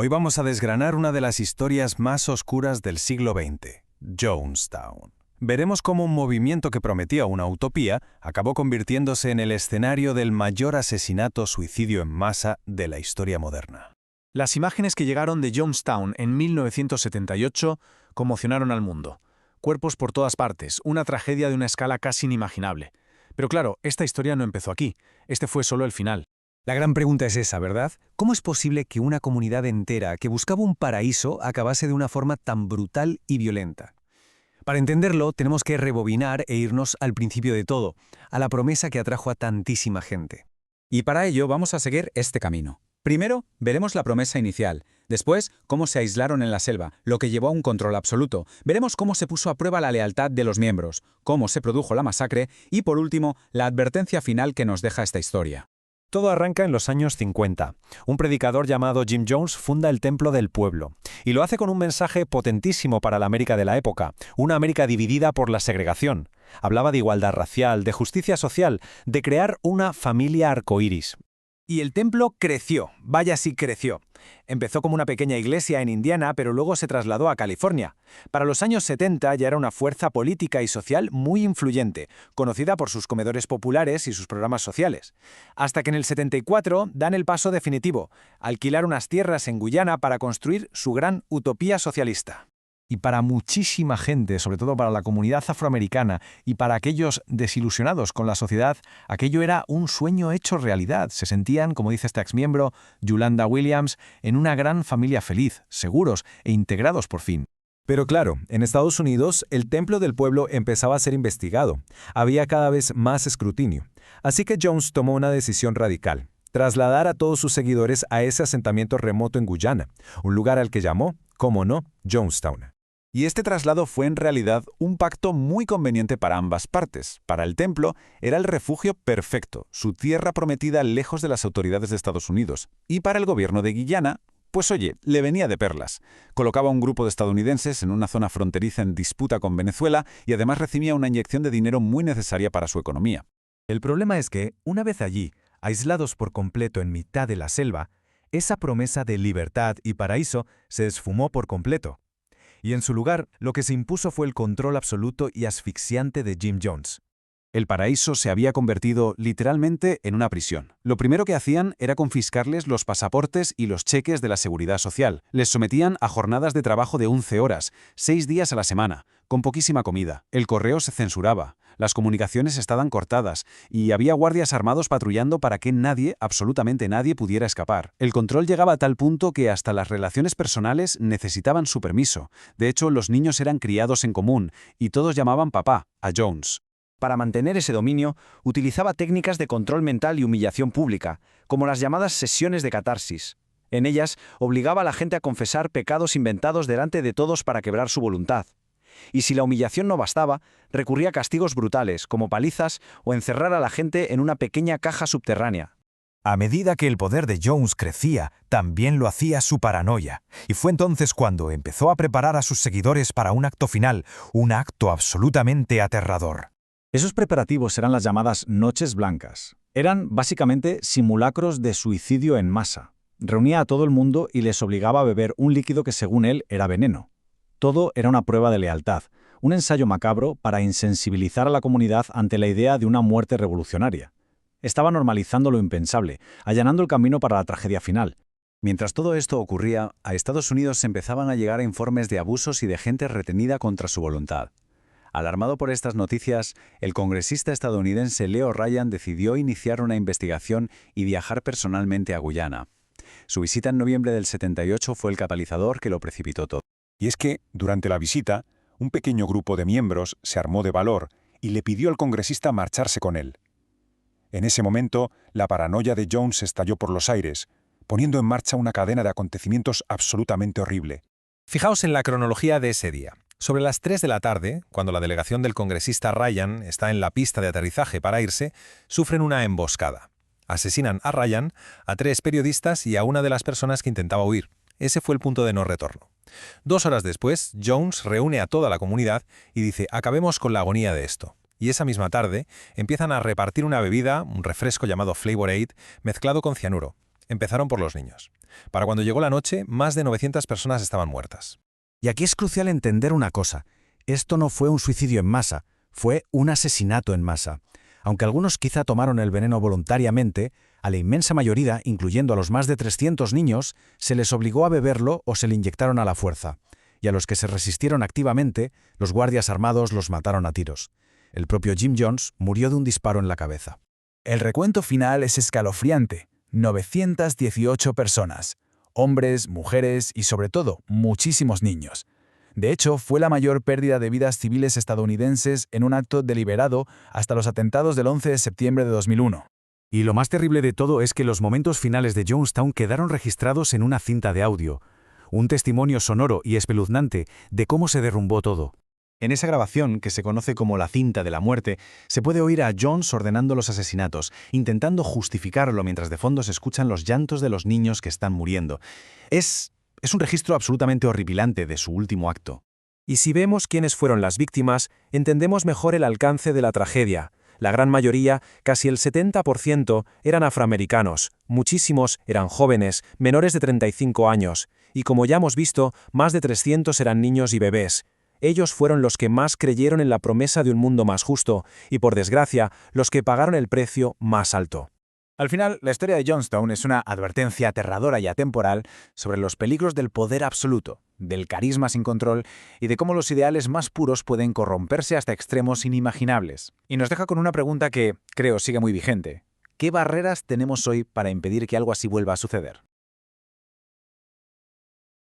Hoy vamos a desgranar una de las historias más oscuras del siglo XX, Jonestown. Veremos cómo un movimiento que prometía una utopía acabó convirtiéndose en el escenario del mayor asesinato-suicidio en masa de la historia moderna. Las imágenes que llegaron de Jonestown en 1978 conmocionaron al mundo. Cuerpos por todas partes, una tragedia de una escala casi inimaginable. Pero claro, esta historia no empezó aquí. Este fue solo el final. La gran pregunta es esa, ¿verdad? ¿Cómo es posible que una comunidad entera que buscaba un paraíso acabase de una forma tan brutal y violenta? Para entenderlo, tenemos que rebobinar e irnos al principio de todo, a la promesa que atrajo a tantísima gente. Y para ello vamos a seguir este camino. Primero, veremos la promesa inicial. Después, cómo se aislaron en la selva, lo que llevó a un control absoluto. Veremos cómo se puso a prueba la lealtad de los miembros, cómo se produjo la masacre y, por último, la advertencia final que nos deja esta historia. Todo arranca en los años 50. Un predicador llamado Jim Jones funda el Templo del Pueblo, y lo hace con un mensaje potentísimo para la América de la época, una América dividida por la segregación. Hablaba de igualdad racial, de justicia social, de crear una familia arcoíris. Y el templo creció, vaya si creció. Empezó como una pequeña iglesia en Indiana, pero luego se trasladó a California. Para los años 70 ya era una fuerza política y social muy influyente, conocida por sus comedores populares y sus programas sociales. Hasta que en el 74 dan el paso definitivo, alquilar unas tierras en Guyana para construir su gran utopía socialista. Y para muchísima gente, sobre todo para la comunidad afroamericana y para aquellos desilusionados con la sociedad, aquello era un sueño hecho realidad. Se sentían, como dice este exmiembro, Yolanda Williams, en una gran familia feliz, seguros e integrados por fin. Pero claro, en Estados Unidos, el Templo del Pueblo empezaba a ser investigado. Había cada vez más escrutinio. Así que Jones tomó una decisión radical: trasladar a todos sus seguidores a ese asentamiento remoto en Guyana, un lugar al que llamó, cómo no, Jonestown. Y este traslado fue en realidad un pacto muy conveniente para ambas partes. Para el templo era el refugio perfecto, su tierra prometida lejos de las autoridades de Estados Unidos. Y para el gobierno de Guyana, pues oye, le venía de perlas. Colocaba un grupo de estadounidenses en una zona fronteriza en disputa con Venezuela y además recibía una inyección de dinero muy necesaria para su economía. El problema es que, una vez allí, aislados por completo en mitad de la selva, esa promesa de libertad y paraíso se esfumó por completo. Y en su lugar, lo que se impuso fue el control absoluto y asfixiante de Jim Jones. El paraíso se había convertido literalmente en una prisión. Lo primero que hacían era confiscarles los pasaportes y los cheques de la seguridad social. Les sometían a jornadas de trabajo de 11 horas, 6 días a la semana, con poquísima comida. El correo se censuraba, las comunicaciones estaban cortadas y había guardias armados patrullando para que nadie, absolutamente nadie, pudiera escapar. El control llegaba a tal punto que hasta las relaciones personales necesitaban su permiso. De hecho, los niños eran criados en común y todos llamaban papá a Jones. Para mantener ese dominio, utilizaba técnicas de control mental y humillación pública, como las llamadas sesiones de catarsis. En ellas, obligaba a la gente a confesar pecados inventados delante de todos para quebrar su voluntad. Y si la humillación no bastaba, recurría a castigos brutales, como palizas o encerrar a la gente en una pequeña caja subterránea. A medida que el poder de Jones crecía, también lo hacía su paranoia. Y fue entonces cuando empezó a preparar a sus seguidores para un acto final, un acto absolutamente aterrador. Esos preparativos eran las llamadas Noches Blancas. Eran, básicamente, simulacros de suicidio en masa. Reunía a todo el mundo y les obligaba a beber un líquido que, según él, era veneno. Todo era una prueba de lealtad, un ensayo macabro para insensibilizar a la comunidad ante la idea de una muerte revolucionaria. Estaba normalizando lo impensable, allanando el camino para la tragedia final. Mientras todo esto ocurría, a Estados Unidos empezaban a llegar informes de abusos y de gente retenida contra su voluntad. Alarmado por estas noticias, el congresista estadounidense Leo Ryan decidió iniciar una investigación y viajar personalmente a Guyana. Su visita en noviembre del 78 fue el catalizador que lo precipitó todo. Y es que, durante la visita, un pequeño grupo de miembros se armó de valor y le pidió al congresista marcharse con él. En ese momento, la paranoia de Jones estalló por los aires, poniendo en marcha una cadena de acontecimientos absolutamente horrible. Fijaos en la cronología de ese día. Sobre las 3 de la tarde, cuando la delegación del congresista Ryan está en la pista de aterrizaje para irse, sufren una emboscada. Asesinan a Ryan, a 3 periodistas y a una de las personas que intentaba huir. Ese fue el punto de no retorno. 2 horas después, Jones reúne a toda la comunidad y dice: acabemos con la agonía de esto. Y esa misma tarde empiezan a repartir una bebida, un refresco llamado Flavor Aid, mezclado con cianuro. Empezaron por los niños. Para cuando llegó la noche, más de 900 personas estaban muertas. Y aquí es crucial entender una cosa. Esto no fue un suicidio en masa, fue un asesinato en masa. Aunque algunos quizá tomaron el veneno voluntariamente, a la inmensa mayoría, incluyendo a los más de 300 niños, se les obligó a beberlo o se le inyectaron a la fuerza. Y a los que se resistieron activamente, los guardias armados los mataron a tiros. El propio Jim Jones murió de un disparo en la cabeza. El recuento final es escalofriante. 918 personas. Hombres, mujeres y sobre todo, muchísimos niños. De hecho, fue la mayor pérdida de vidas civiles estadounidenses en un acto deliberado hasta los atentados del 11 de septiembre de 2001. Y lo más terrible de todo es que los momentos finales de Jonestown quedaron registrados en una cinta de audio. Un testimonio sonoro y espeluznante de cómo se derrumbó todo. En esa grabación, que se conoce como la cinta de la muerte, se puede oír a Jones ordenando los asesinatos, intentando justificarlo mientras de fondo se escuchan los llantos de los niños que están muriendo. Es un registro absolutamente horripilante de su último acto. Y si vemos quiénes fueron las víctimas, entendemos mejor el alcance de la tragedia. La gran mayoría, casi el 70%, eran afroamericanos, muchísimos eran jóvenes, menores de 35 años, y como ya hemos visto, más de 300 eran niños y bebés. Ellos fueron los que más creyeron en la promesa de un mundo más justo, y por desgracia, los que pagaron el precio más alto. Al final, la historia de Jonestown es una advertencia aterradora y atemporal sobre los peligros del poder absoluto, del carisma sin control y de cómo los ideales más puros pueden corromperse hasta extremos inimaginables. Y nos deja con una pregunta que, creo, sigue muy vigente. ¿Qué barreras tenemos hoy para impedir que algo así vuelva a suceder?